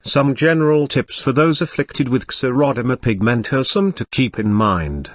Some general tips for those afflicted with Xeroderma pigmentosum to keep in mind.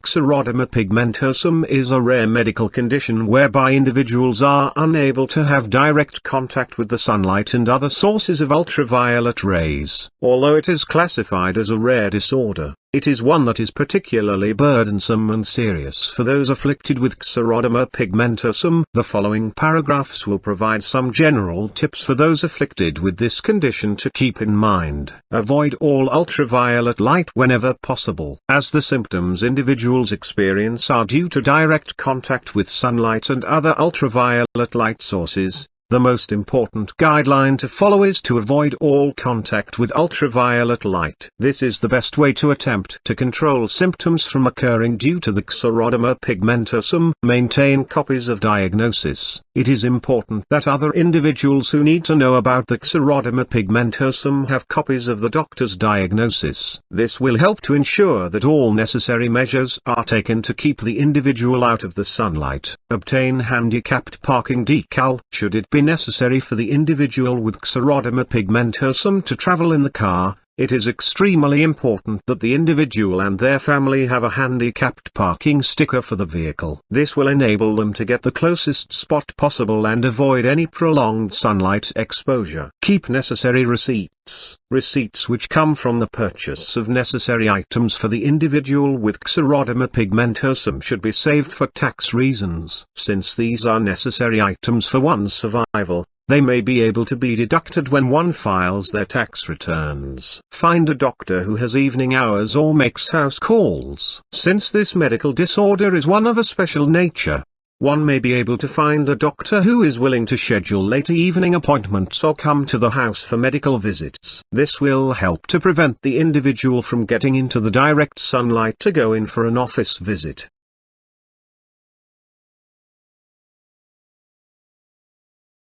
Xeroderma pigmentosum is a rare medical condition whereby individuals are unable to have direct contact with the sunlight and other sources of ultraviolet rays. Although it is classified as a rare disorder, it is one that is particularly burdensome and serious for those afflicted with Xeroderma pigmentosum. The following paragraphs will provide some general tips for those afflicted with this condition to keep in mind. Avoid all ultraviolet light whenever possible, as the symptoms individuals experience are due to direct contact with sunlight and other ultraviolet light sources. The most important guideline to follow is to avoid all contact with ultraviolet light. This is the best way to attempt to control symptoms from occurring due to the Xeroderma pigmentosum. Maintain copies of diagnosis. It is important that other individuals who need to know about the Xeroderma pigmentosum have copies of the doctor's diagnosis. This will help to ensure that all necessary measures are taken to keep the individual out of the sunlight. Obtain handicapped parking decal. Should it be necessary for the individual with Xeroderma pigmentosum to travel in the car, it is extremely important that the individual and their family have a handicapped parking sticker for the vehicle. This will enable them to get the closest spot possible and avoid any prolonged sunlight exposure. Keep necessary receipts. Receipts which come from the purchase of necessary items for the individual with Xeroderma pigmentosum should be saved for tax reasons. Since these are necessary items for one's survival, they may be able to be deducted when one files their tax returns. Find a doctor who has evening hours or makes house calls. Since this medical disorder is one of a special nature, one may be able to find a doctor who is willing to schedule late evening appointments or come to the house for medical visits. This will help to prevent the individual from getting into the direct sunlight to go in for an office visit.